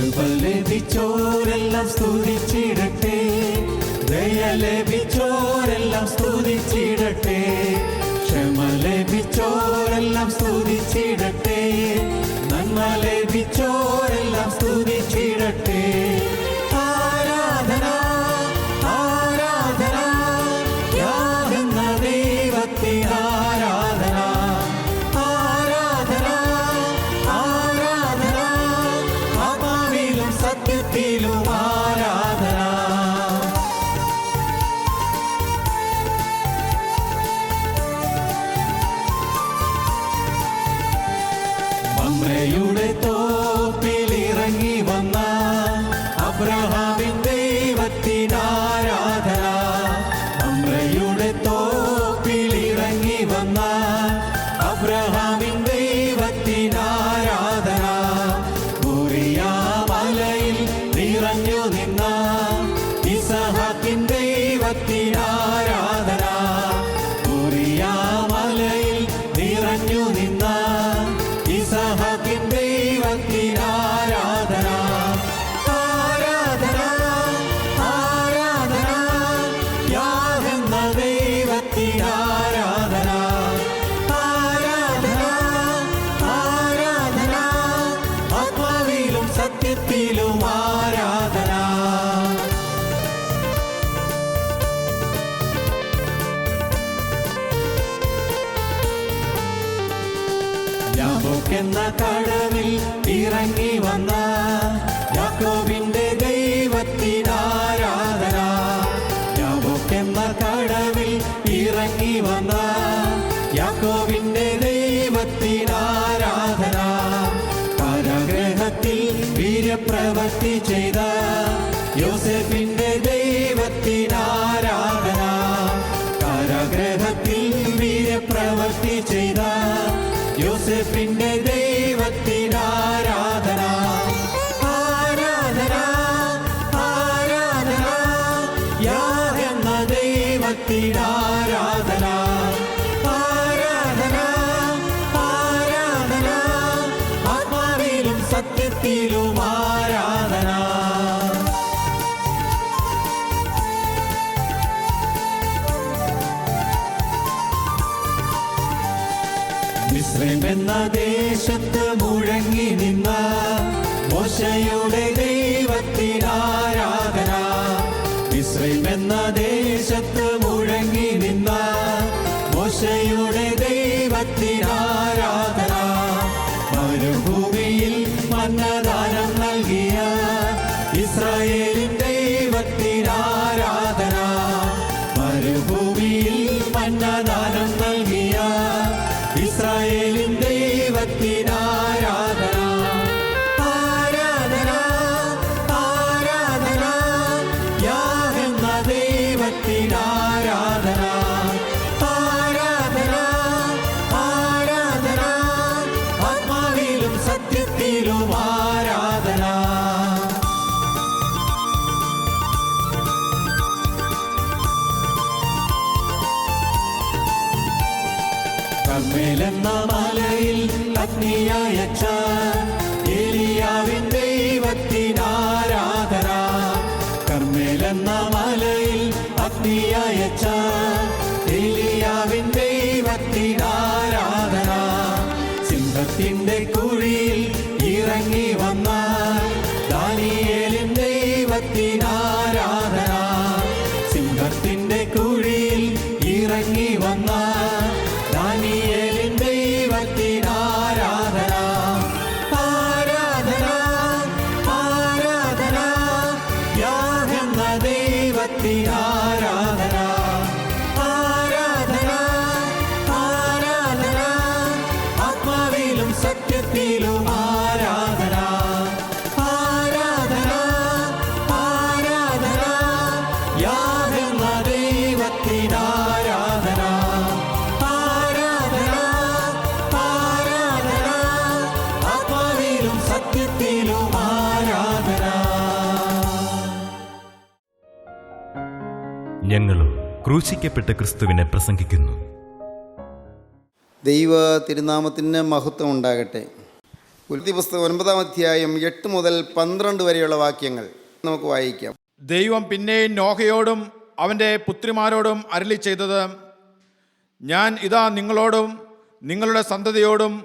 കൃപ ലഭിച്ചോരെല്ലാം സ്തുതിച്ചിടട്ടെ, ദയ ലഭിച്ചോരെല്ലാം സ്തുതിച്ചിടട്ടെ, ക്ഷമ ലഭിച്ചോരെല്ലാം സ്തുതിച്ചിടട്ടെ, നന്മ ലഭിച്ചോരെല്ലാം സ്തുതിച്ചിടട്ടെ. ആരാധന ആരാധന യാതെന്ന ദൈവത്തിന് ആരാധന. ആരാധന ആരാധന ആത്മാവിലും സത്യത്തിലും ആരാധന. മമ്രയുടെ തോപ്പിലിറങ്ങി വന്ന അബ്രഹാമിൻ ദൈവത്തിന് ആരാധന. മമ്രയുടെ തോപ്പിലിറങ്ങി വന്ന അബ്രഹാമിൻ ദൈവത്തിന് ആരാധന. മോറിയാ മലയിൽ നിറഞ്ഞു നിന്ന ഇസഹാക്കിൻ ദൈവത്തിന് ആരാധന. മോറിയാ മലയിൽ നിറഞ്ഞു നിന്ന ഇസഹാക്കിൻ ദൈവത്തിന് ആരാധന. ആരാധന ആരാധന യാതെന്ന ദൈവത്തിന് ആരാധന. ആരാധന ആരാധന ആത്മാവിലും സത്യത്തിലും ആരാധന. യാക്കോബെന്ന കടവിൽ ഇറങ്ങി വന്ന യാക്കോബിന്റെ ദൈവത്തിന് ആരാധന. യാക്കോബെന്ന കടവിൽ ഇറങ്ങി വന്ന യാക്കോബിന്റെ ദൈവത്തിന് ആരാധന. കാരാഗൃഹത്തിൽ വീര്യപ്രവൃത്തി ചെയ്ത യോസേഫിന്റെ ദൈവത്തിന് ആരാധന. കാരാഗൃഹത്തിൽ വീര്യപ്രവൃത്തി ചെയ്ത യോസേഫിന്റെ ദൈവത്തിന് ആരാധന. ആരാധന ആരാധന യാതെന്ന ദൈവത്തിന് ആരാധന. ആരാധന ആരാധന ആത്മാവിലും സത്യത്തിലും ആരാധന. മിസ്രൈം എന്ന ദേശത്ത് മുഴങ്ങി നിന്ന മോശയുടെ ദൈവത്തിന് ആരാധന. മിസ്രൈം എന്ന ദേശത്ത് മുഴങ്ങി നിന്ന മോശയുടെ ദൈവത്തിന് ആരാധന. മരുഭൂമിയിൽ മന്നദാനം നൽകിയ ഇസ്രായേലിൻ ദൈവത്തിന് ആരാധന. മരുഭൂമിയിൽ മന്നദാനം നൽകിയ ഇസ്രായേലിൻ ദൈവത്തിന് ആരാധന. ആരാധന ആരാധന യാതെന്ന ദൈവത്തിന് ആരാധന. ആരാധന ആരാധന ആത്മാവിലും സത്യത്തിലും ആരാധന. കർമ്മേലെന്ന മലയിൽ അഗ്നിയയച്ച ഏലിയാവിൻ ദൈവത്തിന് ആരാധന. കർമ്മേലെന്ന മലയിൽ അഗ്നിയയച്ച ഏലിയാവിൻ ദൈവത്തിന് ആരാധന. സിംഹത്തിന്റെ കുഴിയിൽ ഇറങ്ങി വന്ന ദാനിയേലിൻ ദൈവത്തിന് ആരാധന. സിംഹത്തിന്റെ കുഴിയിൽ ഇറങ്ങി വന്ന ദാനിയേലിൻ ദൈവത്തിന് ആരാധന. ആരാധന ആരാധന യാതെന്ന ദൈവത്തിന് ആരാധന. ആരാധന ആരാധന ആത്മാവിലും സത്യത്തിലും ആരാധന. ആരാധന ആരാധന യാതെന്ന ദൈവത്തിന് ആരാധന. ആരാധന ആരാധന ആത്മാവിലും സത്യത്തിലും ആരാധന. ഞങ്ങളും ക്രൂശിക്കപ്പെട്ട ക്രിസ്തുവിനെ പ്രസംഗിക്കുന്നു. ദൈവ തിരുനാമത്തിന് മഹത്വം ഉണ്ടാകട്ടെ. ഉൽപ്പത്തി പുസ്തകം 9-ാം അധ്യായം 8 മുതൽ 12 വരെയുള്ള വാക്യങ്ങൾ നമുക്ക് വായിക്കാം. ദൈവം പിന്നെയും നോഹയോടും അവൻ്റെ പുത്രിമാരോടും അരുളി ചെയ്തത്: ഞാൻ ഇതാ നിങ്ങളോടും നിങ്ങളുടെ സന്തതിയോടും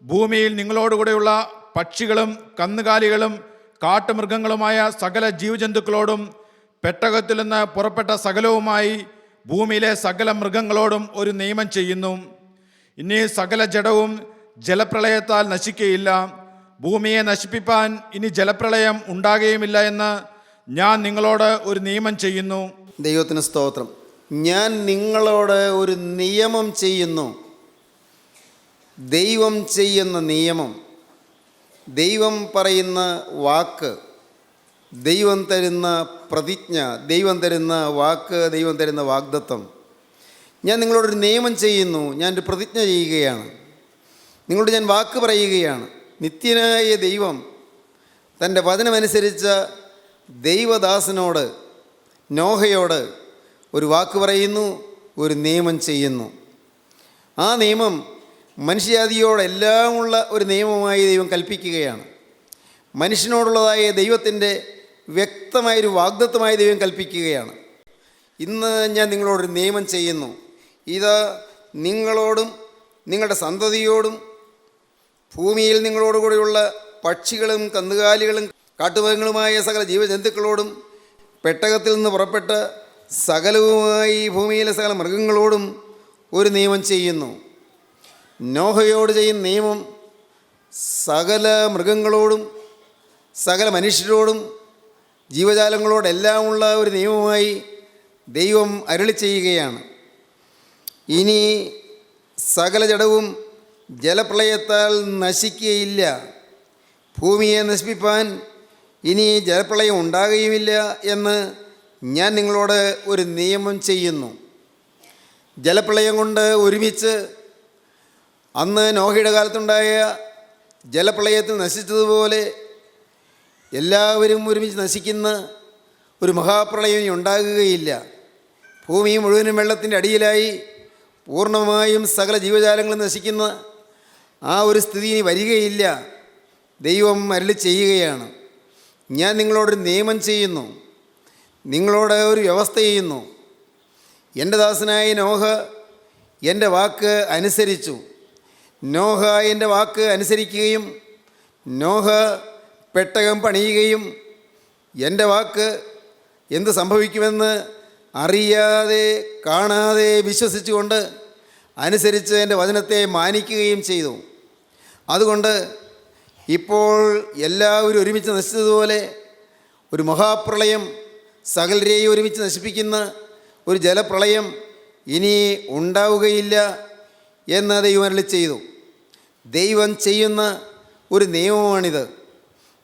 ഭൂമിയിൽ നിങ്ങളോടുകൂടെയുള്ള പക്ഷികളും കന്നുകാലികളും കാട്ടുമൃഗങ്ങളുമായ സകല ജീവജന്തുക്കളോടും പെട്ടകത്തിൽ നിന്ന് പുറപ്പെട്ട സകലവുമായി ഭൂമിയിലെ സകല മൃഗങ്ങളോടും ഒരു നിയമം ചെയ്യുന്നു. ഇനി സകല ജഡവും ജലപ്രളയത്താൽ നശിക്കുകയില്ല. ഭൂമിയെ നശിപ്പിപ്പാൻ ഇനി ജലപ്രളയം ഉണ്ടാകുകയുമില്ല എന്ന് ഞാൻ നിങ്ങളോട് ഒരു നിയമം ചെയ്യുന്നു. ദൈവത്തിന് സ്തോത്രം. ഞാൻ നിങ്ങളോട് ഒരു നിയമം ചെയ്യുന്നു. ദൈവം ചെയ്യുന്ന നിയമം, ദൈവം പറയുന്ന വാക്ക്, ദൈവം തരുന്ന പ്രതിജ്ഞ, ദൈവം തരുന്ന വാക്ക്, ദൈവം തരുന്ന വാഗ്ദത്തം. ഞാൻ നിങ്ങളോടൊരു നിയമം ചെയ്യുന്നു, ഞാനൊരു പ്രതിജ്ഞ ചെയ്യുകയാണ്, നിങ്ങളോട് ഞാൻ വാക്ക് പറയുകയാണ്. നിത്യനായ ദൈവം തൻ്റെ വചനമനുസരിച്ച ദൈവദാസനോട്, നോഹയോട് ഒരു വാക്ക് പറയുന്നു, ഒരു നിയമം ചെയ്യുന്നു. ആ നിയമം മനുഷ്യജാതിയോടെല്ലാമുള്ള ഒരു നിയമമായി ദൈവം കൽപ്പിക്കുകയാണ്. മനുഷ്യനോടുള്ളതായ ദൈവത്തിൻ്റെ വ്യക്തമായൊരു വാഗ്ദത്തമായി ദൈവം കൽപ്പിക്കുകയാണ്. ഇന്ന് ഞാൻ നിങ്ങളോടൊരു നിയമം ചെയ്യുന്നു. ഇത് നിങ്ങളോടും നിങ്ങളുടെ സന്തതിയോടും ഭൂമിയിൽ നിങ്ങളോടുകൂടിയുള്ള പക്ഷികളും കന്നുകാലികളും കാട്ടുമൃഗങ്ങളുമായ സകല ജീവജന്തുക്കളോടും പെട്ടകത്തിൽ നിന്ന് പുറപ്പെട്ട സകലവുമായി ഭൂമിയിലെ സകല മൃഗങ്ങളോടും ഒരു നിയമം ചെയ്യുന്നു. നോഹയോട് ചെയ്യുന്ന നിയമം സകല മൃഗങ്ങളോടും സകല മനുഷ്യരോടും ജീവജാലങ്ങളോടെല്ലാമുള്ള ഒരു നിയമമായി ദൈവം അരുളി ചെയ്യുകയാണ്. ഇനി സകല ജഡവും ജലപ്രളയത്താൽ നശിക്കുകയില്ല. ഭൂമിയെ നശിപ്പിപ്പാൻ ഇനി ജലപ്രളയം ഉണ്ടാകുകയുമില്ല എന്ന് ഞാൻ നിങ്ങളോട് ഒരു നിയമം ചെയ്യുന്നു. ജലപ്രളയം കൊണ്ട് ഒരുമിച്ച് അന്ന് നോഹയുടെ കാലത്തുണ്ടായ ജലപ്രളയത്തിൽ നശിച്ചതുപോലെ എല്ലാവരും ഒരുമിച്ച് നശിക്കുന്ന ഒരു മഹാപ്രളയം ഇനി ഉണ്ടാകുകയില്ല. ഭൂമി മുഴുവനും വെള്ളത്തിൻ്റെ അടിയിലായി പൂർണ്ണമായും സകല ജീവജാലങ്ങളും നശിക്കുന്ന ആ ഒരു സ്ഥിതി ഇനി വരികയില്ല. ദൈവം അരുളി ചെയ്യുകയാണ്. ഞാൻ നിങ്ങളോടൊരു നിയമം ചെയ്യുന്നു, നിങ്ങളോട് ഒരു വ്യവസ്ഥ ചെയ്യുന്നു. എൻ്റെ ദാസനായ നോഹ എൻ്റെ വാക്ക് അനുസരിച്ചു. നോഹ എൻ്റെ വാക്ക് അനുസരിക്കുകയും നോഹ പെട്ടകം പണിയുകയും എൻ്റെ വാക്ക് എന്ത് സംഭവിക്കുമെന്ന് അറിയാതെ കാണാതെ വിശ്വസിച്ചുകൊണ്ട് അനുസരിച്ച് എൻ്റെ വചനത്തെ മാനിക്കുകയും ചെയ്തു. അതുകൊണ്ട് ഇപ്പോൾ എല്ലാവരും ഒരുമിച്ച് നശിച്ചതുപോലെ ഒരു മഹാപ്രളയം, സകലരെയും ഒരുമിച്ച് നശിപ്പിക്കുന്ന ഒരു ജലപ്രളയം ഇനി ഉണ്ടാവുകയില്ല എന്ന് ദൈവം അരുളി ചെയ്തു. ദൈവം ചെയ്യുന്ന ഒരു നിയമമാണിത്.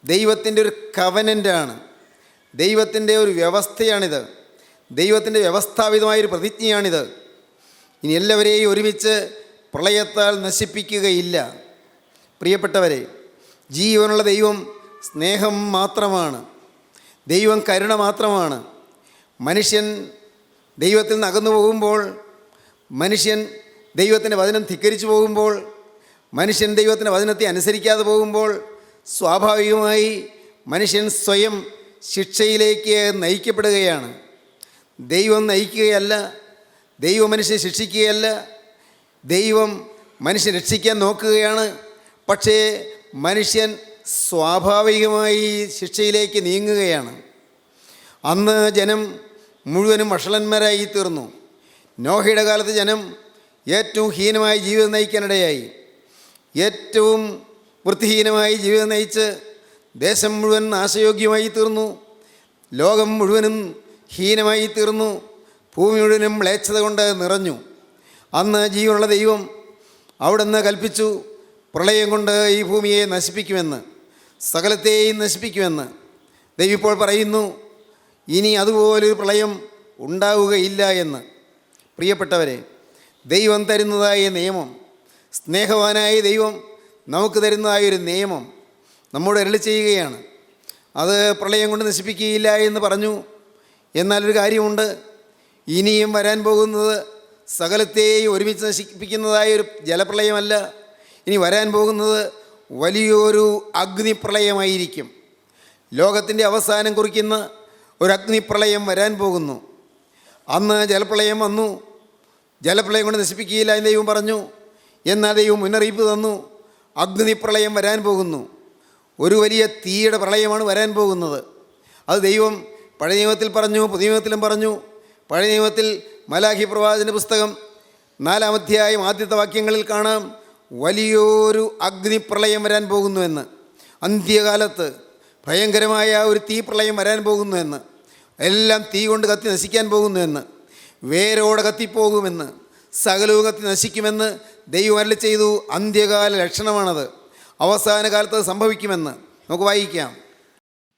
ദൈവത്തിൻ്റെ ഒരു കവനൻ്റാണ്, ദൈവത്തിൻ്റെ ഒരു വ്യവസ്ഥയാണിത്, ദൈവത്തിൻ്റെ വ്യവസ്ഥാപിതമായൊരു പ്രതിജ്ഞയാണിത്. ഇനി എല്ലാവരെയും ഒരുമിച്ച് പ്രളയത്താൽ നശിപ്പിക്കുകയില്ല. പ്രിയപ്പെട്ടവരെ, ജീവനുള്ള ദൈവം സ്നേഹം മാത്രമാണ്, ദൈവം കരുണ മാത്രമാണ്. മനുഷ്യൻ ദൈവത്തിൽ നിന്ന് അകന്നു പോകുമ്പോൾ, മനുഷ്യൻ ദൈവത്തിൻ്റെ വചനം ധിക്കരിച്ചു പോകുമ്പോൾ, മനുഷ്യൻ ദൈവത്തിൻ്റെ വചനത്തെ അനുസരിക്കാതെ പോകുമ്പോൾ സ്വാഭാവികമായി മനുഷ്യൻ സ്വയം ശിക്ഷയിലേക്ക് നയിക്കപ്പെടുകയാണ്. ദൈവം നയിക്കുകയല്ല, ദൈവം മനുഷ്യനെ ശിക്ഷിക്കുകയല്ല, ദൈവം മനുഷ്യനെ രക്ഷിക്കാൻ നോക്കുകയാണ്. പക്ഷേ മനുഷ്യൻ സ്വാഭാവികമായി ശിക്ഷയിലേക്ക് നീങ്ങുകയാണ്. അന്ന് ജനം മുഴുവനും വഷളന്മാരായി തീർന്നു. നോഹയുടെ കാലത്ത് ജനം ഏറ്റവും ഹീനമായ ജീവിതം നയിക്കാനിടയായി. ഏറ്റവും വൃത്തിഹീനമായി ജീവിതം നയിച്ച് ദേശം മുഴുവൻ നാശയോഗ്യമായി തീർന്നു. ലോകം മുഴുവനും ഹീനമായി തീർന്നു. ഭൂമി മുഴുവനും മ്ലേച്ഛത കൊണ്ട് നിറഞ്ഞു. അന്ന് ജീവനുള്ള ദൈവം അവിടുന്ന് കൽപ്പിച്ചു, പ്രളയം കൊണ്ട് ഈ ഭൂമിയെ നശിപ്പിക്കുമെന്ന്, സകലത്തെയും നശിപ്പിക്കുമെന്ന്. ദൈവം ഇപ്പോൾ പറയുന്നു, ഇനി അതുപോലൊരു പ്രളയം ഉണ്ടാവുകയില്ല എന്ന്. പ്രിയപ്പെട്ടവരെ, ദൈവം തരുന്നതായ നിയമം, സ്നേഹവാനായ ദൈവം നമുക്ക് തരുന്നതായൊരു നിയമം നമ്മോട് അരുളി ചെയ്യുകയാണ്. അത് പ്രളയം കൊണ്ട് നശിപ്പിക്കുകയില്ല എന്ന് പറഞ്ഞു. എന്നാലൊരു കാര്യമുണ്ട്, ഇനിയും വരാൻ പോകുന്നത് സകലത്തെയും ഒരുമിച്ച് നശിപ്പിക്കുന്നതായൊരു ജലപ്രളയമല്ല. ഇനി വരാൻ പോകുന്നത് വലിയൊരു അഗ്നിപ്രളയമായിരിക്കും. ലോകത്തിൻ്റെ അവസാനം കുറിക്കുന്ന ഒരു അഗ്നിപ്രളയം വരാൻ പോകുന്നു. അന്ന് ജലപ്രളയം വന്നു. ജലപ്രളയം കൊണ്ട് നശിപ്പിക്കുകയില്ല എന്ന് ദൈവം പറഞ്ഞു. എന്നാൽ ദൈവം മുന്നറിയിപ്പ് തന്നു, അഗ്നിപ്രളയം വരാൻ പോകുന്നു. ഒരു വലിയ തീയുടെ പ്രളയമാണ് വരാൻ പോകുന്നത്. അത് ദൈവം പഴയ നിയമത്തിൽ പറഞ്ഞു, പുതിയ നിയമത്തിലും പറഞ്ഞു. പഴയ നിയമത്തിൽ മലാഖി പ്രവാചകന്റെ പുസ്തകം 4-ാം അധ്യായം ആദ്യത്തെ വാക്യങ്ങളിൽ കാണാം, വലിയൊരു അഗ്നിപ്രളയം വരാൻ പോകുന്നുവെന്ന്. അന്ത്യകാലത്ത് ഭയങ്കരമായ ഒരു തീപ്രളയം വരാൻ പോകുന്നുവെന്ന്. എല്ലാം തീ കൊണ്ട് കത്തി നശിക്കാൻ പോകുന്നുവെന്ന്, വേരോടെ കത്തിപ്പോകുമെന്ന്, സകലവും കത്തി നശിക്കുമെന്ന് ദൈവം അരുളി ചെയ്തു. അന്ത്യകാല ലക്ഷണമാണത്. അവസാന കാലത്ത് സംഭവിക്കുമെന്ന് നമുക്ക് വായിക്കാം.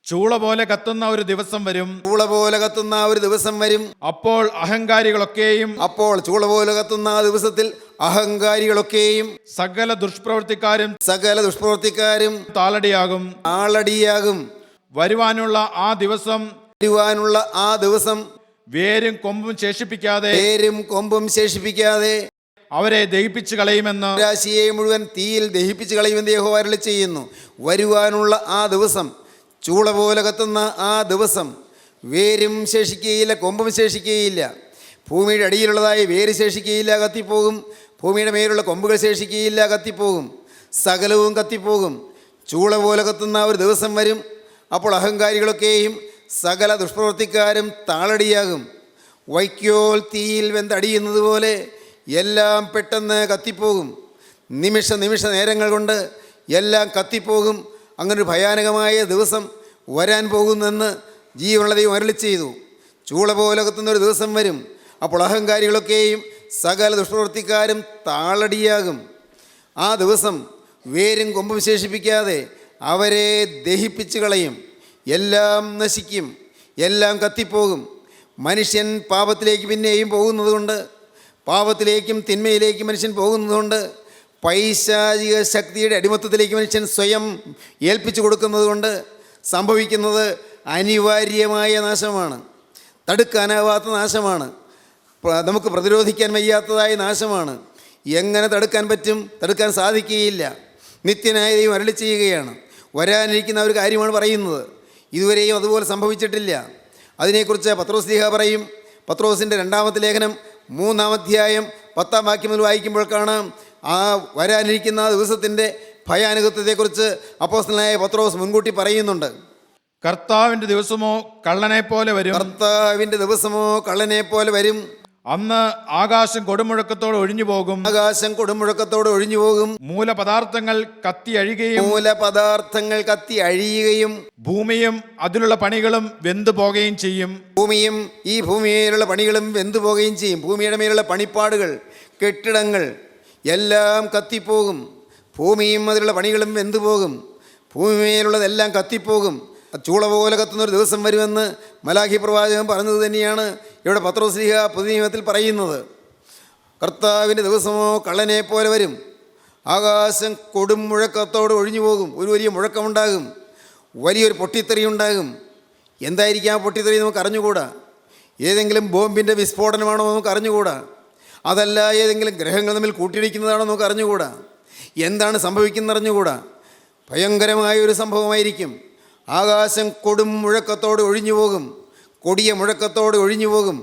ചൂള പോലെ കത്തുന്ന ഒരു ദിവസം വരും. ചൂള പോലെ കത്തുന്ന ഒരു ദിവസം വരും. അപ്പോൾ അഹങ്കാരികളൊക്കെയും അപ്പോൾ ചൂള പോലെ കത്തുന്ന ആ ദിവസത്തിൽ അഹങ്കാരികളൊക്കെയും സകല ദുഷ്പ്രവൃത്തിക്കാരും താളടിയാകും. വരുവാനുള്ള ആ ദിവസം വേരും കൊമ്പും ശേഷിപ്പിക്കാതെ അവരെ ദഹിപ്പിച്ചു കളയുമെന്ന്, രാശിയെ മുഴുവൻ തീയിൽ ദഹിപ്പിച്ചു കളയുമെന്ന് യഹോവ അരുളി ചെയ്യുന്നു. വരുവാനുള്ള ആ ദിവസം, ചൂള പോലെ കത്തുന്ന ആ ദിവസം, വേരും ശേഷിക്കുകയില്ല, കൊമ്പും ശേഷിക്കുകയില്ല. ഭൂമിയുടെ അടിയിലുള്ളതായ വേര് ശേഷിക്കുകയില്ല, കത്തിപ്പോകും. ഭൂമിയുടെ മേലുള്ള കൊമ്പുകൾ ശേഷിക്കുകയില്ല, കത്തിപ്പോകും. സകലവും കത്തിപ്പോകും. ചൂള പോലെ കത്തുന്ന ഒരു ദിവസം വരും. അപ്പോൾ അഹങ്കാരികളൊക്കെയും സകല ദുഷ്പ്രവൃത്തിക്കാരും താളടിയാകും. വൈക്കോൽ തീയിൽ വെന്തടിയുന്നത് പോലെ എല്ലാം പെട്ടെന്ന് കത്തിപ്പോകും. നിമിഷ നേരങ്ങൾ കൊണ്ട് എല്ലാം കത്തിപ്പോകും. അങ്ങനൊരു ഭയാനകമായ ദിവസം വരാൻ പോകുന്നെന്ന് ജീവനുള്ള ദൈവം അരുളി ചെയ്തു. ചൂള പോലെ കത്തുന്നൊരു ദിവസം വരും. അപ്പോൾ അഹങ്കാരികളൊക്കെയും സകല ദുഷ്പ്രവൃത്തിക്കാരും താളടിയാകും. ആ ദിവസം വേരും കൊമ്പും ശേഷിപ്പിക്കാതെ അവരെ ദഹിപ്പിച്ചു കളയും. എല്ലാം നശിക്കും, എല്ലാം കത്തിപ്പോകും. മനുഷ്യൻ പാപത്തിലേക്ക് പിന്നെയും പോകുന്നതുകൊണ്ട്, പാപത്തിലേക്കും തിന്മയിലേക്കും മനുഷ്യൻ പോകുന്നതുകൊണ്ട്, പൈശാചിക ശക്തിയുടെ അടിമത്തത്തിലേക്ക് മനുഷ്യൻ സ്വയം ഏൽപ്പിച്ചു കൊടുക്കുന്നതുകൊണ്ട് സംഭവിക്കുന്നത് അനിവാര്യമായ നാശമാണ്. തടുക്കാനാവാത്ത നാശമാണ്. നമുക്ക് പ്രതിരോധിക്കാൻ വയ്യാത്തതായ നാശമാണ്. എങ്ങനെ തടുക്കാൻ പറ്റും? തടുക്കാൻ സാധിക്കുകയില്ല. നിത്യനായ ദൈവം അരുളി ചെയ്യുകയാണ്. വരാനിരിക്കുന്ന ഒരു കാര്യമാണ് പറയുന്നത്. ഇതുവരെയും അതുപോലെ സംഭവിച്ചിട്ടില്ല. അതിനെക്കുറിച്ച് പത്രോസ് ശ്ലീഹ പറയും. പത്രോസിൻ്റെ 2-ാമത്തെ ലേഖനം 3-ാം അധ്യായം 10-ാം വാക്യം മുതൽ വായിക്കുമ്പോൾ കാണാം, ആ വരാനിരിക്കുന്ന ദിവസത്തിൻ്റെ ഭയാനകത്വത്തെക്കുറിച്ച് അപ്പോസ്തലനായ പത്രോസ് മുൻകൂട്ടി പറയുന്നുണ്ട്. കർത്താവിൻ്റെ ദിവസമോ കള്ളനെ പോലെ വരും. അന്ന് ആകാശം കൊടുമുഴക്കത്തോടെ ഒഴിഞ്ഞു പോകും. മൂലപദാർത്ഥങ്ങൾ കത്തി അഴിയുകയും ഭൂമിയും അതിലുള്ള പണികളും വെന്തുപോകുകയും ചെയ്യും. ഭൂമിയിലുള്ള പണികളും വെന്തുപോകുകയും ചെയ്യും. ഭൂമിയുടെ മേലുള്ള പണിപ്പാടുകൾ, കെട്ടിടങ്ങൾ എല്ലാം കത്തിപ്പോകും. ഭൂമിയും അതിലുള്ള പണികളും വെന്തുപോകും. ഭൂമിയിലുള്ളതെല്ലാം കത്തിപ്പോകും. ചൂള പോലെ കത്തുന്നൊരു ദിവസം വരുമെന്ന് മലാഖി പ്രവാചകൻ പറഞ്ഞത് തന്നെയാണ് ഇവിടെ പത്രോസ് ശ്ലീഹ പുതിയ നിയമത്തിൽ പറയുന്നത്. കർത്താവിൻ്റെ ദിവസമോ കള്ളനെ പോലെ വരും. ആകാശം കൊടും മുഴക്കത്തോട് ഒഴിഞ്ഞു പോകും. ഒരു വലിയ മുഴക്കമുണ്ടാകും. വലിയൊരു പൊട്ടിത്തെറി ഉണ്ടാകും. എന്തായിരിക്കും ആ പൊട്ടിത്തെറി നമുക്ക് അറിഞ്ഞുകൂടാ. ഏതെങ്കിലും ബോംബിൻ്റെ വിസ്ഫോടനമാണോ നമുക്ക് അറിഞ്ഞുകൂടാ. അതല്ല ഏതെങ്കിലും ഗ്രഹങ്ങൾ തമ്മിൽ കൂട്ടിയിടിക്കുന്നതാണോ നമുക്ക് അറിഞ്ഞുകൂടാ. എന്താണ് സംഭവിക്കുന്നത് അറിഞ്ഞുകൂടാ. ഭയങ്കരമായ ഒരു സംഭവമായിരിക്കും. ആകാശം കൊടും മുഴക്കത്തോട് ഒഴിഞ്ഞു പോകും. കൊടിയ മുഴക്കത്തോട് ഒഴിഞ്ഞു പോകും.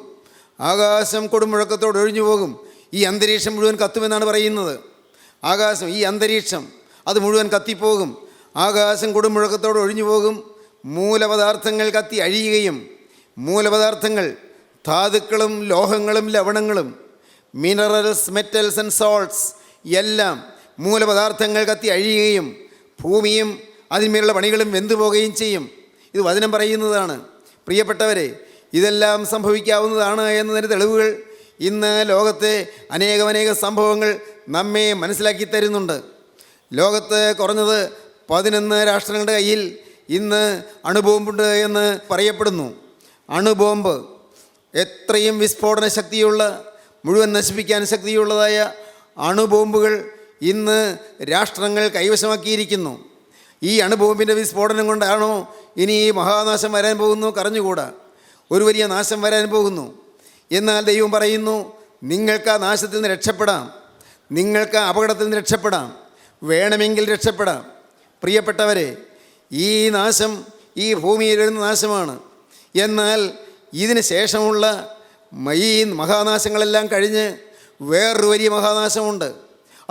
ആകാശം കൊടും മുഴക്കത്തോട് ഒഴിഞ്ഞു പോകും. ഈ അന്തരീക്ഷം മുഴുവൻ കത്തുമെന്നാണ് പറയുന്നത്. ആകാശം, ഈ അന്തരീക്ഷം അത് മുഴുവൻ കത്തിപ്പോകും. ആകാശം കൊടും മുഴക്കത്തോട് ഒഴിഞ്ഞു പോകും. മൂലപദാർത്ഥങ്ങൾ കത്തി അഴിയുകയും, മൂലപദാർത്ഥങ്ങൾ ധാതുക്കളും ലോഹങ്ങളും ലവണങ്ങളും, മിനറൽസ്, മെറ്റൽസ് ആൻഡ് സോൾട്ട്സ് എല്ലാം മൂലപദാർത്ഥങ്ങൾ കത്തി അഴിയുകയും ഭൂമിയും അതിന്മേലുള്ള പണികളും വെന്തുപോകുകയും ചെയ്യും. ഇത് വചനം പറയുന്നതാണ്. പ്രിയപ്പെട്ടവരെ, ഇതെല്ലാം സംഭവിക്കാവുന്നതാണ് എന്നതിന് തെളിവുകൾ ഇന്ന് ലോകത്തെ അനേകം സംഭവങ്ങൾ നമ്മെ മനസ്സിലാക്കി തരുന്നുണ്ട്. ലോകത്ത് കുറഞ്ഞത് 11 രാഷ്ട്രങ്ങളുടെ കയ്യിൽ ഇന്ന് അണുബോംബുണ്ട് എന്ന് പറയപ്പെടുന്നു. അണുബോംബ് എത്രയും വിസ്ഫോടന ശക്തിയുള്ള, മുഴുവൻ നശിപ്പിക്കാൻ ശക്തിയുള്ളതായ അണുബോംബുകൾ ഇന്ന് രാഷ്ട്രങ്ങൾ കൈവശമാക്കിയിരിക്കുന്നു. ഈ അണുബോംബിൻ്റെ വിസ്ഫോടനം കൊണ്ടാണോ ഇനി ഈ മഹാനാശം വരാൻ പോകുന്നു? അറിഞ്ഞുകൂടാ. ഒരു വലിയ നാശം വരാൻ പോകുന്നു. എന്നാൽ ദൈവം പറയുന്നു, നിങ്ങൾക്ക് ആ നാശത്തിൽ നിന്ന് രക്ഷപ്പെടാം, നിങ്ങൾക്ക് ആ അപകടത്തിൽ നിന്ന് രക്ഷപ്പെടാം, വേണമെങ്കിൽ രക്ഷപ്പെടാം. പ്രിയപ്പെട്ടവരെ, ഈ നാശം ഈ ഭൂമിയിൽ വരുന്ന നാശമാണ്. എന്നാൽ ഇതിന് ശേഷമുള്ള ഈ മഹാനാശങ്ങളെല്ലാം കഴിഞ്ഞ് വേറൊരു വലിയ മഹാനാശമുണ്ട്.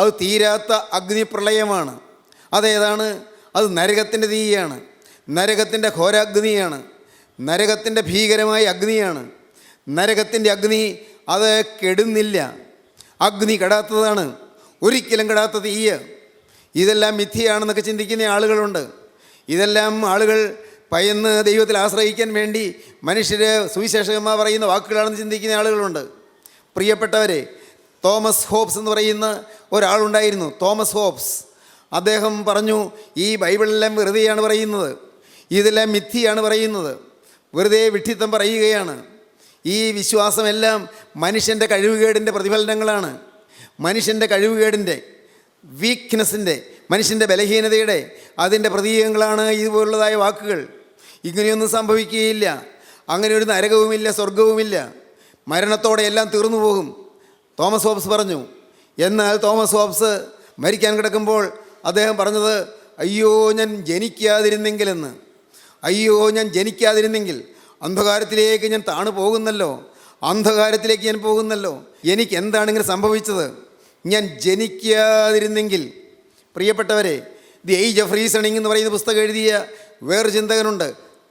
അത് തീരാത്ത അഗ്നിപ്രളയമാണ്. അതേതാണ്? അത് നരകത്തിൻ്റെ തീയാണ്, നരകത്തിൻ്റെ ഘോരാഗ്നിയാണ്, നരകത്തിൻ്റെ ഭീകരമായ അഗ്നിയാണ്. നരകത്തിൻ്റെ അഗ്നി അത് കെടുന്നില്ല, അഗ്നി കെടാത്തതാണ്, ഒരിക്കലും കെടാത്ത തീയ്. ഇതെല്ലാം മിഥ്യയാണെന്നൊക്കെ ചിന്തിക്കുന്ന ആളുകളുണ്ട്. ഇതെല്ലാം ആളുകൾ ഭയന്ന് ദൈവത്തിൽ ആശ്രയിക്കാൻ വേണ്ടി മനുഷ്യർ സുവിശേഷകന്മാർ പറയുന്ന വാക്കുകളാണെന്ന് ചിന്തിക്കുന്ന ആളുകളുണ്ട്. പ്രിയപ്പെട്ടവരെ, തോമസ് ഹോബ്സ് എന്ന് പറയുന്ന ഒരാളുണ്ടായിരുന്നു. തോമസ് ഹോബ്സ് അദ്ദേഹം പറഞ്ഞു, ഈ ബൈബിളെല്ലാം വെറുതെയാണ് പറയുന്നത്, ഇതെല്ലാം മിഥ്യയാണ് പറയുന്നത്, വെറുതെ വിഡ്ഢിത്തം പറയുകയാണ്. ഈ വിശ്വാസമെല്ലാം മനുഷ്യൻ്റെ കഴിവുകേടിൻ്റെ പ്രതിഫലനങ്ങളാണ്. മനുഷ്യൻ്റെ കഴിവുകേടിൻ്റെ, വീക്ക്നെസ്സിൻ്റെ, മനുഷ്യൻ്റെ ബലഹീനതയുടെ അതിൻ്റെ പ്രതീകങ്ങളാണ് ഇതുപോലുള്ളതായ വാക്കുകൾ. ഇങ്ങനെയൊന്നും സംഭവിക്കുകയില്ല. അങ്ങനെ ഒരു നരകവുമില്ല, സ്വർഗവുമില്ല, മരണത്തോടെ എല്ലാം തീർന്നു പോകും തോമസ് ഹോബ്സ് പറഞ്ഞു. എന്നാൽ തോമസ് ഹോബ്സ് മരിക്കാൻ കിടക്കുമ്പോൾ അദ്ദേഹം പറഞ്ഞത്, അയ്യോ ഞാൻ ജനിക്കാതിരുന്നെങ്കിലെന്ന്. അയ്യോ ഞാൻ ജനിക്കാതിരുന്നെങ്കിൽ, അന്ധകാരത്തിലേക്ക് ഞാൻ താണു പോകുന്നല്ലോ, അന്ധകാരത്തിലേക്ക് ഞാൻ പോകുന്നല്ലോ, എനിക്ക് എന്താണ് ഇങ്ങനെ സംഭവിച്ചത്, ഞാൻ ജനിക്കാതിരുന്നെങ്കിൽ. പ്രിയപ്പെട്ടവരെ, ദി ഏജ് ഓഫ് റീസണിങ് എന്ന് പറയുന്ന പുസ്തകം എഴുതിയ വേറൊരു ചിന്തകനുണ്ട്,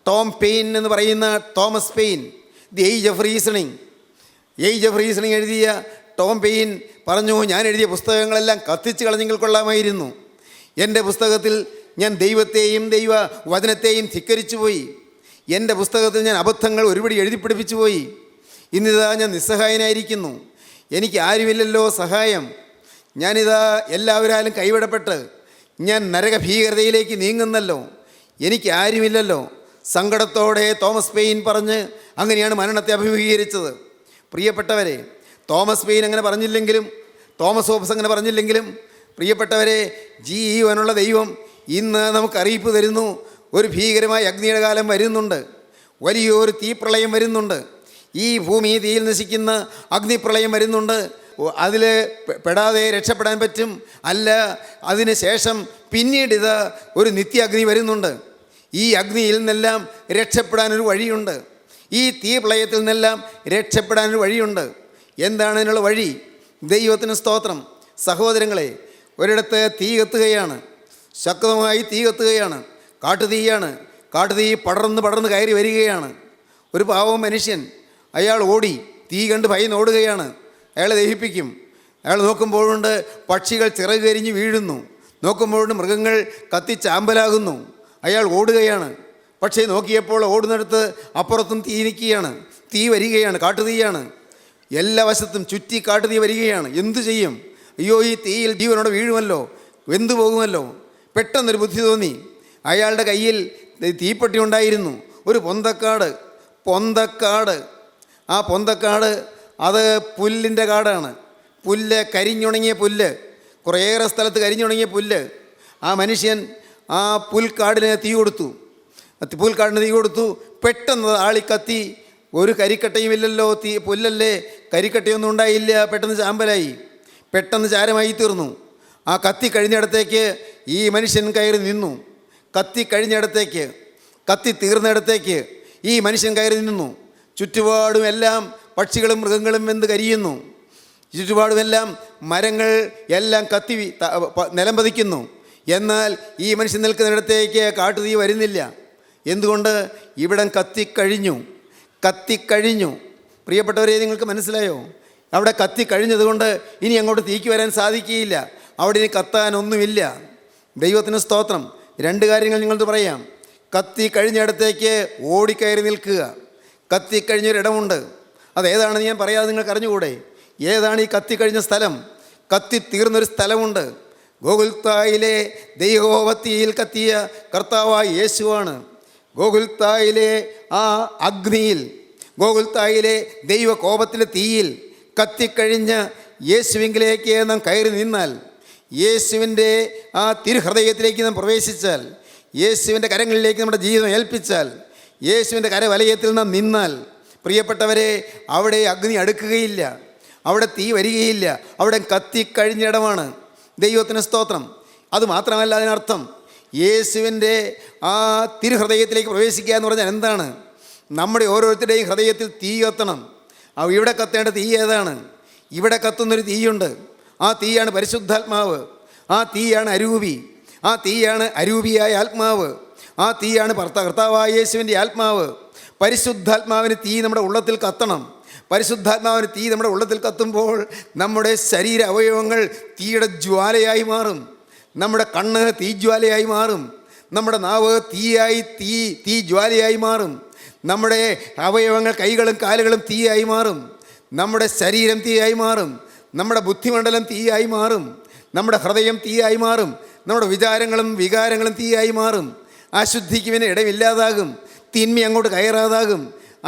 ടോം പെയിൻ എന്ന് പറയുന്ന Thomas pain. The age of reasoning, age of reasoning എഴുതിയ ടോം പെയിൻ പറഞ്ഞു, ഞാൻ എഴുതിയ പുസ്തകങ്ങളെല്ലാം കത്തിച്ച് കളഞ്ഞെങ്കിൽ കൊള്ളാമായിരുന്നു. എൻ്റെ പുസ്തകത്തിൽ ഞാൻ ദൈവത്തെയും ദൈവ വചനത്തെയും ധിക്കരിച്ചു പോയി. എൻ്റെ പുസ്തകത്തിൽ ഞാൻ അബദ്ധങ്ങൾ ഒരുപടി എഴുതിപ്പിടിപ്പിച്ചു പോയി. ഇന്നിതാ ഞാൻ നിസ്സഹായനായിരിക്കുന്നു, എനിക്ക് ആരുമില്ലല്ലോ സഹായം. ഞാനിതാ എല്ലാവരാലും കൈവിടപ്പെട്ട് ഞാൻ നരകഭീകരതയിലേക്ക് നീങ്ങുന്നല്ലോ, എനിക്ക് ആരുമില്ലല്ലോ. സങ്കടത്തോടെ തോമസ് പെയിൻ പറഞ്ഞ് അങ്ങനെയാണ് മരണത്തെ അഭിമുഖീകരിച്ചത്. പ്രിയപ്പെട്ടവരെ, തോമസ് പെയിൻ അങ്ങനെ പറഞ്ഞില്ലെങ്കിലും, തോമസ് ഹോബ്സ് അങ്ങനെ പറഞ്ഞില്ലെങ്കിലും, പ്രിയപ്പെട്ടവരെ, ജീവനുള്ള ദൈവം ഇന്ന് നമുക്ക് അറിയിപ്പ് തരുന്നു, ഒരു ഭീകരമായ അഗ്നിയുടെ കാലം വരുന്നുണ്ട്, വലിയൊരു തീപ്രളയം വരുന്നുണ്ട്, ഈ ഭൂമി തീയിൽ നശിക്കുന്ന അഗ്നിപ്രളയം വരുന്നുണ്ട്. അതിൽ പെടാതെ രക്ഷപ്പെടാൻ പറ്റും, അല്ല അതിന് ശേഷം പിന്നീട് ഇത് ഒരു നിത്യാഗ്നി വരുന്നുണ്ട്. ഈ അഗ്നിയിൽ നിന്നെല്ലാം രക്ഷപ്പെടാനൊരു വഴിയുണ്ട്, ഈ തീപ്രളയത്തിൽ നിന്നെല്ലാം രക്ഷപ്പെടാനൊരു വഴിയുണ്ട്. എന്താണ് അതിനുള്ള വഴി? ദൈവത്തിന് സ്തോത്രം. സഹോദരങ്ങളെ, ഒരിടത്ത് തീ കത്തുകയാണ്, ശക്തമായി തീ കത്തുകയാണ്, കാട്ടുതീയാണ്. കാട്ടുതീ പടർന്ന് കയറി വരികയാണ്. ഒരു പാവം മനുഷ്യൻ, അയാൾ ഓടി, തീ കണ്ട് ഭയന്ന് ഓടുകയാണ്. അയാളെ ദഹിപ്പിക്കും. അയാൾ നോക്കുമ്പോഴുണ്ട് പക്ഷികൾ ചിറക് കരിഞ്ഞ് വീഴുന്നു, നോക്കുമ്പോഴുണ്ട് മൃഗങ്ങൾ കത്തിച്ചാമ്പലാകുന്നു. അയാൾ ഓടുകയാണ്. പക്ഷേ നോക്കിയപ്പോൾ ഓടുന്നിടത്ത് അപ്പുറത്തും തീ നിൽക്കുകയാണ്, തീ വരികയാണ്, കാട്ടുതീയാണ്. എല്ലാ വശത്തും ചുറ്റി കാട്ടുതീ വരികയാണ്. എന്തു ചെയ്യും? അയ്യോ, ഈ തീയിൽ ജീവനോടെ വീഴുമല്ലോ, വെന്തു പോകുമല്ലോ. പെട്ടെന്നൊരു ബുദ്ധി തോന്നി. അയാളുടെ കയ്യിൽ തീപ്പെട്ടി ഉണ്ടായിരുന്നു, ഒരു പൊന്തക്കാട്. ആ പൊന്തക്കാട് അത് പുല്ലിൻ്റെ കാടാണ്. പുല്ല്, കരിഞ്ഞുണങ്ങിയ പുല്ല്, കുറേയേറെ സ്ഥലത്ത് കരിഞ്ഞുണങ്ങിയ പുല്ല്. ആ മനുഷ്യൻ ആ പുൽക്കാടിന് തീ കൊടുത്തു. പെട്ടെന്ന് ആളിക്കത്തി. ഒരു കരിക്കട്ടയുമില്ലല്ലോ, തീ പുല്ലല്ലേ, കരിക്കട്ടയൊന്നും ഉണ്ടായില്ല. പെട്ടെന്ന് ചാമ്പലായി, പെട്ടെന്ന് ചാരമായി തീർന്നു. ആ കത്തി കഴിഞ്ഞിടത്തേക്ക് ഈ മനുഷ്യൻ കയറി നിന്നു. കത്തി തീർന്നിടത്തേക്ക് ഈ മനുഷ്യൻ കയറി നിന്നു. ചുറ്റുപാടും എല്ലാം പക്ഷികളും മൃഗങ്ങളും വെന്ത് കരിയുന്നു. ചുറ്റുപാടുമെല്ലാം മരങ്ങൾ എല്ലാം കത്തി നിലം പതിക്കുന്നു. എന്നാൽ ഈ മനുഷ്യൻ നിൽക്കുന്നിടത്തേക്ക് കാട്ടുതീ വരുന്നില്ല. എന്തുകൊണ്ട്? ഇവിടം കത്തിക്കഴിഞ്ഞു. പ്രിയപ്പെട്ടവരെ, നിങ്ങൾക്ക് മനസ്സിലായോ? അവിടെ കത്തിക്കഴിഞ്ഞതുകൊണ്ട് ഇനി അങ്ങോട്ട് തീക്ക് വരാൻ സാധിക്കുകയില്ല. അവിടെ ഇനി കത്താനൊന്നുമില്ല. ദൈവത്തിന് സ്തോത്രം. രണ്ട് കാര്യങ്ങൾ നിങ്ങൾക്ക് പറയാം. കത്തി കഴിഞ്ഞിടത്തേക്ക് ഓടിക്കയറി നിൽക്കുക. കത്തിക്കഴിഞ്ഞൊരിടമുണ്ട്. അതേതാണെന്ന് ഞാൻ പറയാതെ നിങ്ങൾക്ക് അറിഞ്ഞുകൂടെ? ഏതാണ് ഈ കത്തിക്കഴിഞ്ഞ സ്ഥലം? കത്തിത്തീർന്നൊരു സ്ഥലമുണ്ട്. ഗോകുൽത്തായിലെ ദൈവോപത്തിയിൽ കത്തിയ കർത്താവായ യേശുവാണ്. ഗോകുൽത്തായിലെ ആ അഗ്നിയിൽ, ഗോകുൽത്തായിലെ ദൈവകോപത്തിലെ തീയിൽ കത്തിക്കഴിഞ്ഞ യേശുവിങ്കിലേക്ക് നാം കയറി നിന്നാൽ, യേശുവിൻ്റെ ആ തിരുഹൃദയത്തിലേക്ക് നാം പ്രവേശിച്ചാൽ, യേശുവിൻ്റെ കരങ്ങളിലേക്ക് നമ്മുടെ ജീവിതം ഏൽപ്പിച്ചാൽ, യേശുവിൻ്റെ കരവലയത്തിൽ നാം നിന്നാൽ, പ്രിയപ്പെട്ടവരെ, അവിടെ അഗ്നി അടുക്കുകയില്ല, അവിടെ തീ വരികയില്ല. അവിടെ കത്തിക്കഴിഞ്ഞിടമാണ്. ദൈവത്തിന് സ്തോത്രം. അതുമാത്രമല്ല, അതിനർത്ഥം യേശുവിൻ്റെ ആ തിരുഹൃദയത്തിലേക്ക് പ്രവേശിക്കുക എന്ന് പറഞ്ഞാൽ എന്താണ്? നമ്മുടെ ഓരോരുത്തരുടെയും ഹൃദയത്തിൽ തീ കത്തണം. ഇവിടെ കത്തേണ്ട തീ ഏതാണ്? ഇവിടെ കത്തുന്നൊരു തീയുണ്ട്. ആ തീയാണ് പരിശുദ്ധാത്മാവ്. ആ തീയാണ് അരൂപി. ആ തീയാണ് അരൂപിയായ ആത്മാവ്. ആ തീയാണ് കർത്താവായ യേശുവിൻ്റെ ആത്മാവ്. പരിശുദ്ധാത്മാവിന് തീ നമ്മുടെ ഉള്ളത്തിൽ കത്തണം. പരിശുദ്ധാത്മാവിന് തീ നമ്മുടെ ഉള്ളത്തിൽ കത്തുമ്പോൾ നമ്മുടെ ശരീര അവയവങ്ങൾ തീയുടെ ജ്വാലയായി മാറും. നമ്മുടെ കണ്ണ് തീജ്വാലയായി മാറും. നമ്മുടെ നാവ് തീ ജ്വാലയായി മാറും. നമ്മുടെ അവയവങ്ങൾ കൈകളും കാലുകളും തീയായി മാറും. നമ്മുടെ ശരീരം തീയായി മാറും. നമ്മുടെ ബുദ്ധിമണ്ഡലം തീയായി മാറും. നമ്മുടെ ഹൃദയം തീയായി മാറും. നമ്മുടെ വിചാരങ്ങളും വികാരങ്ങളും തീയായി മാറും. അശുദ്ധിക്ക് പിന്നെ ഇടമില്ലാതാകും. തിന്മ അങ്ങോട്ട് കയറാതാകും.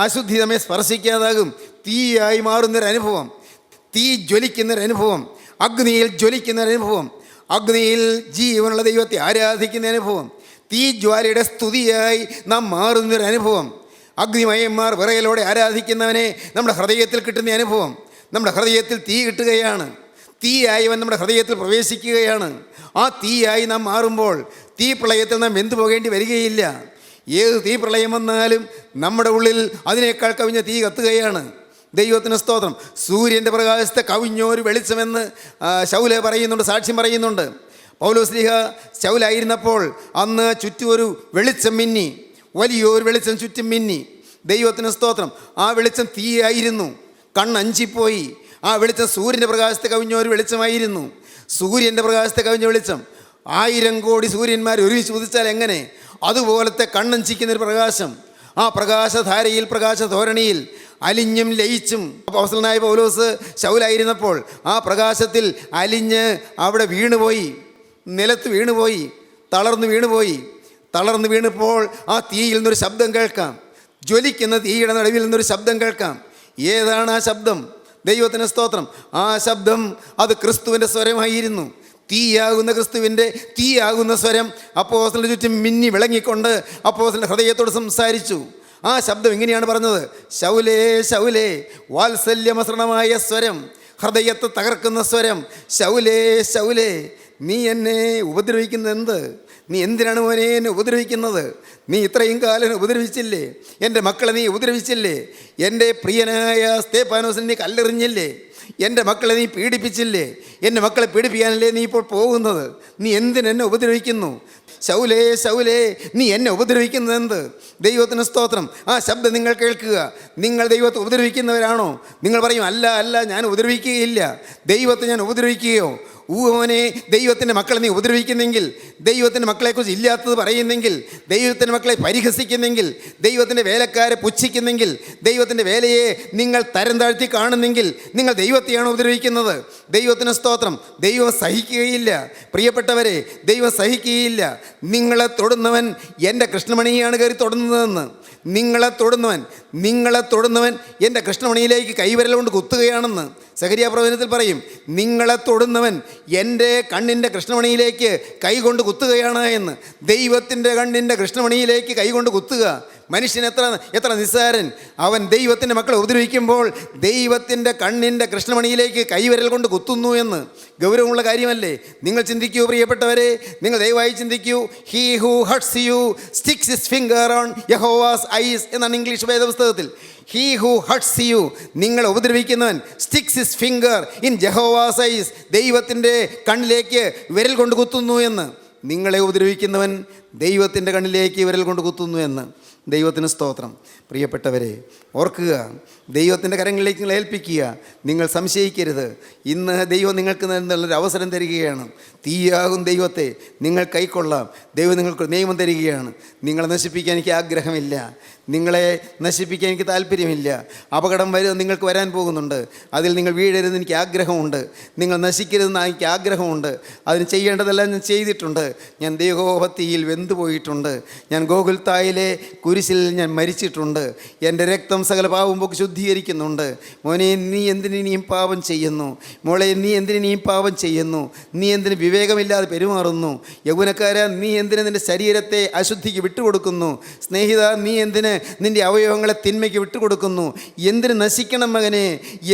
അശുദ്ധി നമ്മെ സ്പർശിക്കാതാകും. തീയായി മാറുന്നൊരനുഭവം, തീ ജ്വലിക്കുന്നൊരനുഭവം, അഗ്നിയിൽ ജ്വലിക്കുന്നൊരനുഭവം, അഗ്നിയിൽ ജീവനുള്ള ദൈവത്തെ ആരാധിക്കുന്ന അനുഭവം, തീ ജ്വാലയുടെ സ്തുതിയായി നാം മാറുന്നൊരനുഭവം, അഗ്നിമയന്മാർ വിറയലോടെ ആരാധിക്കുന്നവനെ നമ്മുടെ ഹൃദയത്തിൽ കിട്ടുന്ന അനുഭവം. നമ്മുടെ ഹൃദയത്തിൽ തീ കിട്ടുകയാണ്. തീയായവൻ നമ്മുടെ ഹൃദയത്തിൽ പ്രവേശിക്കുകയാണ്. ആ തീയായി നാം മാറുമ്പോൾ തീപ്രളയത്തിൽ നാം വെന്തു പോകേണ്ടി വരികയില്ല. ഏത് തീപ്രളയം വന്നാലും നമ്മുടെ ഉള്ളിൽ അതിനേക്കാൾ കവിഞ്ഞ തീ കത്തുകയാണ്. ദൈവത്തിന് സ്തോത്രം. സൂര്യൻ്റെ പ്രകാശത്തെ കവിഞ്ഞൊരു വെളിച്ചമെന്ന് ശൗല പറയുന്നുണ്ട്, സാക്ഷ്യം പറയുന്നുണ്ട്. പൗലോസ്ലീഹ ശൗലായിരുന്നപ്പോൾ അന്ന് ചുറ്റും ഒരു വെളിച്ചം മിന്നി, വലിയൊരു വെളിച്ചം ചുറ്റും മിന്നി. ദൈവത്തിന് സ്തോത്രം. ആ വെളിച്ചം തീയായിരുന്നു. കണ്ണഞ്ചിപ്പോയി. ആ വെളിച്ചം സൂര്യൻ്റെ പ്രകാശത്തെ കവിഞ്ഞ ഒരു വെളിച്ചമായിരുന്നു. സൂര്യൻ്റെ പ്രകാശത്തെ കവിഞ്ഞ വെളിച്ചം 1000 കോടി സൂര്യന്മാർ ഒരുമിച്ച് ഉദിച്ചാൽ എങ്ങനെ അതുപോലത്തെ കണ്ണഞ്ചിക്കുന്നൊരു പ്രകാശം. ആ പ്രകാശധാരയിൽ, പ്രകാശധോരണിയിൽ അലിഞ്ഞും ലയിച്ചും അപ്പോസ്തലനായ പൗലോസ് ശൗലായിരുന്നപ്പോൾ ആ പ്രകാശത്തിൽ അലിഞ്ഞ് അവിടെ വീണുപോയി, നിലത്ത് വീണുപോയി, തളർന്നു വീണപ്പോൾ ആ തീയിൽ നിന്നൊരു ശബ്ദം കേൾക്കാം. ജ്വലിക്കുന്ന തീയുടെ നടുവിൽ നിന്നൊരു ശബ്ദം കേൾക്കാം. ഏതാണ് ആ ശബ്ദം? ദൈവത്തിന് സ്തോത്രം. ആ ശബ്ദം അത് ക്രിസ്തുവിൻ്റെ സ്വരമായിരുന്നു. തീയാകുന്ന ക്രിസ്തുവിൻ്റെ തീയാകുന്ന സ്വരം അപ്പോസ്തലന്റെ ചുറ്റും മിന്നി വിളങ്ങിക്കൊണ്ട് അപ്പോസ്തലന്റെ ഹൃദയത്തോട് സംസാരിച്ചു. ആ ശബ്ദം ഇങ്ങനെയാണ് പറഞ്ഞത്: ശൗലേ ശൗലേ, വാത്സല്യമസൃണമായ സ്വരം, ഹൃദയത്തെ തകർക്കുന്ന സ്വരം. ശൗലേ ശൗലേ, നീ എന്നെ ഉപദ്രവിക്കുന്നത് എന്ത്? നീ എന്തിനാണ് മോനെ എന്നെ ഉപദ്രവിക്കുന്നത്? നീ ഇത്രയും കാലം ഉപദ്രവിച്ചില്ലേ? എൻ്റെ മക്കളെ നീ ഉപദ്രവിച്ചില്ലേ? എൻ്റെ പ്രിയനായ സ്തേഫാനോസിനെ നീ കല്ലെറിഞ്ഞില്ലേ? എൻ്റെ മക്കളെ നീ പീഡിപ്പിച്ചില്ലേ? എൻ്റെ മക്കളെ പീഡിപ്പിക്കാനല്ലേ നീ ഇപ്പോൾ പോകുന്നത്? നീ എന്തിനെന്നെ ഉപദ്രവിക്കുന്നു? ശൗലേ ശൗലേ, നീ എന്നെ ഉപദ്രവിക്കുന്നത് എന്ത്? ദൈവത്തിന് സ്തോത്രം. ആ ശബ്ദം നിങ്ങൾ കേൾക്കുക. നിങ്ങൾ ദൈവത്തെ ഉപദ്രവിക്കുന്നവരാണോ? നിങ്ങൾ പറയും, അല്ല അല്ല, ഞാൻ ഉപദ്രവിക്കുകയില്ല. ദൈവത്തെ ഞാൻ ഉപദ്രവിക്കുകയോ? ഊഹോനെ, ദൈവത്തിൻ്റെ മക്കളെ നീ ഉപദ്രവിക്കുന്നെങ്കിൽ, ദൈവത്തിൻ്റെ മക്കളെക്കുറിച്ച് ഇല്ലാത്തത് പറയുന്നെങ്കിൽ, ദൈവത്തിൻ്റെ മക്കളെ പരിഹസിക്കുന്നെങ്കിൽ, ദൈവത്തിൻ്റെ വേലക്കാരെ പുച്ഛിക്കുന്നെങ്കിൽ, ദൈവത്തിൻ്റെ വേലയെ നിങ്ങൾ തരം താഴ്ത്തി കാണുന്നെങ്കിൽ നിങ്ങൾ ദൈവത്തെയാണ് ഉപദ്രവിക്കുന്നത്. ദൈവത്തിന് സ്തോത്രം. ദൈവം സഹിക്കുകയില്ല. പ്രിയപ്പെട്ടവരെ, ദൈവം സഹിക്കുകയില്ല. നിങ്ങളെ തൊടുന്നവൻ എൻ്റെ കൃഷ്ണമണിയാണ് കയറി തൊടുന്നതെന്ന്. നിങ്ങളെ തൊടുന്നവൻ എൻ്റെ കൃഷ്ണമണിയിലേക്ക് കൈവിരൽ കൊണ്ട് കുത്തുകയാണെന്ന് സഖരിയ പ്രവചനത്തിൽ പറയും. നിങ്ങളെ തൊടുന്നവൻ എൻ്റെ കണ്ണിൻ്റെ കൃഷ്ണമണിയിലേക്ക് കൈകൊണ്ട് കുത്തുകയാണ് എന്ന്. ദൈവത്തിൻ്റെ കണ്ണിൻ്റെ കൃഷ്ണമണിയിലേക്ക് കൈകൊണ്ട് കുത്തുക. മനുഷ്യൻ എത്ര നിസ്സാരൻ. അവൻ ദൈവത്തിൻ്റെ മക്കളെ ഉപദ്രവിക്കുമ്പോൾ ദൈവത്തിൻ്റെ കണ്ണിൻ്റെ കൃഷ്ണമണിയിലേക്ക് കൈവിരൽ കൊണ്ട് കുത്തുന്നു എന്ന്. ഗൗരവമുള്ള കാര്യമല്ലേ? നിങ്ങൾ ചിന്തിക്കൂ പ്രിയപ്പെട്ടവരെ, നിങ്ങൾ ദയവായി ചിന്തിക്കൂ. He who hurts you sticks his finger on Jehovah's eyes എന്നാണ് ഇംഗ്ലീഷ് വേദപുസ്തകത്തിൽ. ഹീ ഹൂ ഹർട്സ് യു, നിങ്ങളെ ഉപദ്രവിക്കുന്നവൻ, sticks his finger in Jehovah's eyes, ദൈവത്തിൻ്റെ കണ്ണിലേക്ക് വിരൽ കൊണ്ട് കുത്തുന്നു എന്ന്. നിങ്ങളെ ഉപദ്രവിക്കുന്നവൻ ദൈവത്തിൻ്റെ കണ്ണിലേക്ക് വിരൽ കൊണ്ട് കുത്തുന്നു എന്ന്. ദൈവത്തിന് സ്തോത്രം. പ്രിയപ്പെട്ടവരെ, ഓർക്കുക, ദൈവത്തിൻ്റെ കരങ്ങളിലേക്ക് നിങ്ങൾ ഏൽപ്പിക്കുക. നിങ്ങൾ സംശയിക്കരുത്. ഇന്ന് ദൈവം നിങ്ങൾക്ക് നല്ലൊരു അവസരം തരികയാണ്. തീയാകും ദൈവത്തെ നിങ്ങൾ കൈക്കൊള്ളാം. ദൈവം നിങ്ങൾക്ക് നിയമം തരികയാണ്. നിങ്ങളെ നശിപ്പിക്കാൻ എനിക്ക് ആഗ്രഹമില്ല. നിങ്ങളെ നശിപ്പിക്കാൻ എനിക്ക് താല്പര്യമില്ല. അപകടം നിങ്ങൾക്ക് വരാൻ പോകുന്നുണ്ട്. അതിൽ നിങ്ങൾ വീഴരുതെന്ന് എനിക്ക് ആഗ്രഹമുണ്ട്. നിങ്ങൾ നശിക്കരുതെന്ന് എനിക്ക് ആഗ്രഹമുണ്ട്. അതിന് ചെയ്യേണ്ടതെല്ലാം ഞാൻ ചെയ്തിട്ടുണ്ട്. ഞാൻ ദേഹോപത്തിയിൽ വെന്തുപോയിട്ടുണ്ട്. ഞാൻ ഗോകുൽത്തായിലെ കുരിശിൽ ഞാൻ മരിച്ചിട്ടുണ്ട്. എൻ്റെ രക്തം സകല പാവം പോക്ക് ശുദ്ധീകരിക്കുന്നുണ്ട്. മോനെ, നീ എന്തിനിയും പാപം ചെയ്യുന്നു? മോളെ, നീ എന്തിനിയും പാപം ചെയ്യുന്നു? നീ എന്തിന് വിവേകമില്ലാതെ പെരുമാറുന്നു? യൗവനക്കാരാ, നീ എന്തിന് നിൻ്റെ ശരീരത്തെ അശുദ്ധിക്ക് വിട്ടുകൊടുക്കുന്നു? സ്നേഹിത, നീ എന്തിന് നിൻ്റെ അവയവങ്ങളെ തിന്മയ്ക്ക് വിട്ടുകൊടുക്കുന്നു? എന്തിന് നശിക്കണം മകനെ?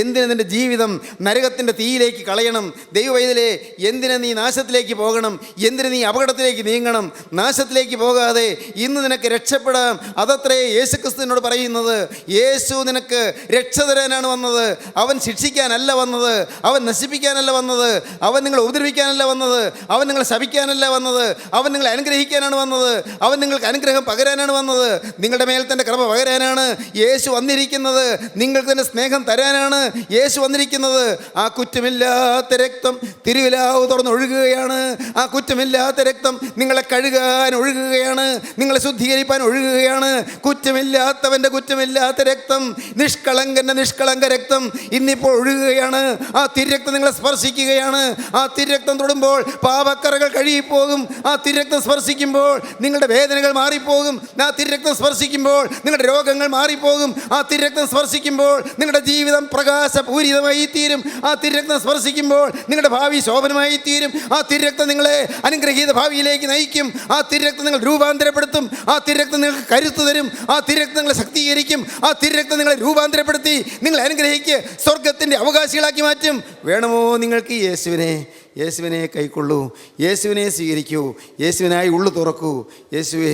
എന്തിന് നിൻ്റെ ജീവിതം നരകത്തിൻ്റെ തീയിലേക്ക് കളയണം? ദൈവവൈതലേ, എന്തിന് നീ നാശത്തിലേക്ക് പോകണം? എന്തിന് നീ അപകടത്തിലേക്ക് നീങ്ങണം? നാശത്തിലേക്ക് പോകാതെ ഇന്ന് നിനക്ക് രക്ഷപ്പെടാം. അതത്രേ യേശുക്രിസ്തുവിനോട് പറയുന്നത്. യേശു നിനക്ക് രക്ഷ തരാനാണ് വന്നത്. അവൻ ശിക്ഷിക്കാനല്ല വന്നത്, അവൻ നശിപ്പിക്കാനല്ല വന്നത്, അവൻ നിങ്ങളെ ഉപദ്രവിക്കാനല്ല വന്നത്, അവൻ നിങ്ങളെ ശപിക്കാനല്ല വന്നത്, അവൻ നിങ്ങളെ അനുഗ്രഹിക്കാനാണ് വന്നത്, അവൻ നിങ്ങൾക്ക് അനുഗ്രഹം പകരാനാണ് വന്നത്. നിങ്ങളുടെ മേൽ തൻ്റെ കൃപ പകരാനാണ് യേശു വന്നിരിക്കുന്നത്. നിങ്ങൾക്ക് തന്നെ സ്നേഹം തരാനാണ് യേശു വന്നിരിക്കുന്നത്. ആ കുറ്റമില്ലാത്ത രക്തം തിരുവിലാവ് തുറന്ന് ഒഴുകുകയാണ്. ആ കുറ്റമില്ലാത്ത രക്തം നിങ്ങളെ കഴുകാൻ ഒഴുകുകയാണ്, നിങ്ങളെ ശുദ്ധീകരിപ്പാൻ ഒഴുകുകയാണ്. കുറ്റമില്ലാത്തവൻ്റെ കുറ്റമില്ലാത്ത രക്തം, നിഷ്കളങ്കൻ്റെ നിഷ്കളങ്ക രക്തം ഇന്നിപ്പോൾ ഒഴുകുകയാണ്. ആ തിരക്തം നിങ്ങളെ സ്പർശിക്കുകയാണ്. ആ തിരക്തം തൊടുമ്പോൾ പാപക്കറകൾ കഴുകിപ്പോകും. ആ തിരക്തം സ്പർശിക്കുമ്പോൾ നിങ്ങളുടെ വേദനകൾ മാറിപ്പോകും. ആ തിരക്തം സ്പർശിക്കുമ്പോൾ നിങ്ങളുടെ രോഗങ്ങൾ മാറിപ്പോകും. ആ തിരക്തം സ്പർശിക്കുമ്പോൾ നിങ്ങളുടെ ജീവിതം പ്രകാശപൂരിതമായി തീരും. ആ തിരക്തം സ്പർശിക്കുമ്പോൾ നിങ്ങളുടെ ഭാവി ശോഭനമായി തീരും. ആ തിരക്തം നിങ്ങളെ അനുഗ്രഹീത ഭാവിയിലേക്ക് നയിക്കും. ആ തിരക്തം നിങ്ങൾ രൂപാന്തരപ്പെടുത്തും. ആ തിരക്തം നിങ്ങൾക്ക് കരുത്ത് തരും. ആ തിരക്തം നിങ്ങളെ ശക്തീകരിക്കും. ആ തിരക്തം നിങ്ങളെ രൂപാന്തരപ്പെടുത്തി നിങ്ങളെ അനുഗ്രഹിക്ക് സ്വർഗത്തിൻ്റെ അവകാശികളാക്കി മാറ്റും. വേണമോ നിങ്ങൾക്ക് യേശുവിനെ കൈക്കൊള്ളൂ, യേശുവിനെ സ്വീകരിക്കൂ, യേശുവിനായി ഉള്ളു തുറക്കൂ. യേശുവേ,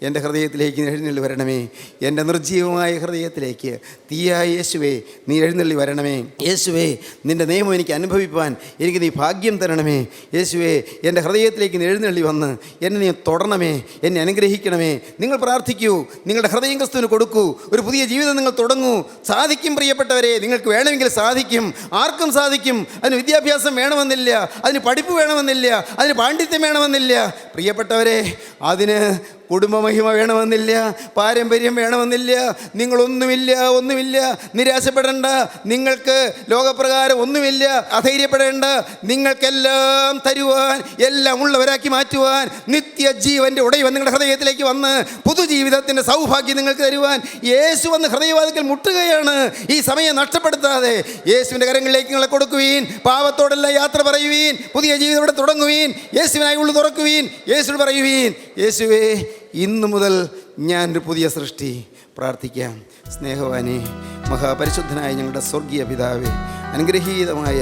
എൻ്റെ ഹൃദയത്തിലേക്ക് എഴുന്നള്ളി വരണമേ. എൻ്റെ നിർജ്ജീവമായ ഹൃദയത്തിലേക്ക് തീയായ യേശുവേ, നീ എഴുന്നള്ളി വരണമേ. യേശുവേ, നിൻ്റെ നിയമം എനിക്ക് അനുഭവിപ്പാൻ എനിക്ക് നീ ഭാഗ്യം തരണമേ. യേശുവേ, എൻ്റെ ഹൃദയത്തിലേക്ക് നീ എഴുന്നള്ളി വന്ന് എന്നെ നീ തൊടണമേ, എന്നെ അനുഗ്രഹിക്കണമേ. നിങ്ങൾ പ്രാർത്ഥിക്കൂ, നിങ്ങളുടെ ഹൃദയം ക്രിസ്തുവിന് കൊടുക്കൂ. ഒരു പുതിയ ജീവിതം നിങ്ങൾ തുടങ്ങൂ. സാധിക്കും പ്രിയപ്പെട്ടവരെ, നിങ്ങൾക്ക് വേണമെങ്കിൽ സാധിക്കും. ആർക്കും സാധിക്കും. അതിന് വിദ്യാഭ്യാസം വേണമെന്നില്ല, അതിന് പഠിപ്പ് വേണമെന്നില്ല, അതിന് പാണ്ഡിത്യം വേണമെന്നില്ല. പ്രിയപ്പെട്ടവരെ, അതിന് കുടുംബമഹിമ വേണമെന്നില്ല, പാരമ്പര്യം വേണമെന്നില്ല. ഒന്നുമില്ല. നിരാശപ്പെടേണ്ട. നിങ്ങൾക്ക് ലോകപ്രകാരം ഒന്നുമില്ല. അധൈര്യപ്പെടേണ്ട. നിങ്ങൾക്കെല്ലാം തരുവാൻ, എല്ലാം ഉള്ളവരാക്കി മാറ്റുവാൻ, നിത്യജീവൻ്റെ ഉടയവൻ നിങ്ങളുടെ ഹൃദയത്തിലേക്ക് വന്ന് പുതുജീവിതത്തിൻ്റെ സൗഭാഗ്യം നിങ്ങൾക്ക് തരുവാൻ യേശു വന്ന് ഹൃദയവാതിക്കൽ മുട്ടുകയാണ്. ഈ സമയം നഷ്ടപ്പെടുത്താതെ യേശുവിൻ്റെ കരങ്ങളിലേക്ക് നിങ്ങളെ കൊടുക്കുവീൻ. പാവത്തോടെല്ലാം യാത്ര പറയുവീൻ. പുതിയ ജീവിതം ഇവിടെ തുടങ്ങുവീൻ. യേശുവിനായി ഉള്ളു തുറക്കുവീൻ. യേശുവിനോട് പറയുവീൻ, യേശുവേ, ഇന്നു മുതൽ ഞാനൊരു പുതിയ സൃഷ്ടി. പ്രാർത്ഥിക്കാം. സ്നേഹവാനെ, മഹാപരിശുദ്ധനായ ഞങ്ങളുടെ സ്വർഗീയ പിതാവേ, അനുഗ്രഹീതമായ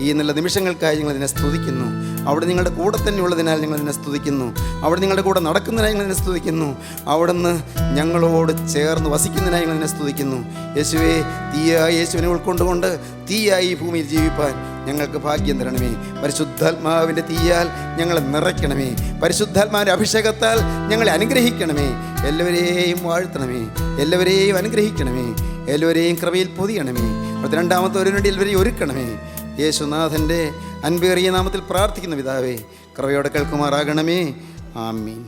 ഈ നല്ല നിമിഷങ്ങൾക്കായി ഞങ്ങൾ ഇതിനെ സ്തുതിക്കുന്നു. അവിടെ നിങ്ങളുടെ കൂടെ തന്നെ ഉള്ളതിനാൽ ഞങ്ങൾ ഇതിനെ സ്തുതിക്കുന്നു. അവിടെ നിങ്ങളുടെ കൂടെ നടക്കുന്നതിനായി ഞങ്ങൾ ഇതിനെ സ്തുതിക്കുന്നു. അവിടുന്ന് ഞങ്ങളോട് ചേർന്ന് വസിക്കുന്നതിനായി ഞങ്ങൾ ഇതിനെ സ്തുതിക്കുന്നു. യേശുവേ, തീയായ യേശുവിനെ ഉൾക്കൊണ്ടുകൊണ്ട് തീയായി ഈ ഭൂമിയിൽ ജീവിപ്പാൻ ഞങ്ങൾക്ക് ഭാഗ്യം തരണമേ. പരിശുദ്ധാത്മാവിൻ്റെ തീയാൽ ഞങ്ങളെ നിറയ്ക്കണമേ. പരിശുദ്ധാത്മാവിൻ്റെ അഭിഷേകത്താൽ ഞങ്ങളെ അനുഗ്രഹിക്കണമേ. എല്ലാവരെയും വാഴ്ത്തണമേ, എല്ലാവരെയും അനുഗ്രഹിക്കണമേ, എല്ലാവരെയും കൃപയിൽ പൊതിയണമേ. അവിടുത്തെ രണ്ടാമത്തെ ഒരു വേണ്ടി എല്ലാവരെയും ഒരുക്കണമേ. യേശുനാഥൻ്റെ അൻപേറിയ നാമത്തിൽ പ്രാർത്ഥിക്കുന്ന പിതാവേ, കൃപയോടെ കേൾക്കുമാറാകണമേ. ആമീൻ.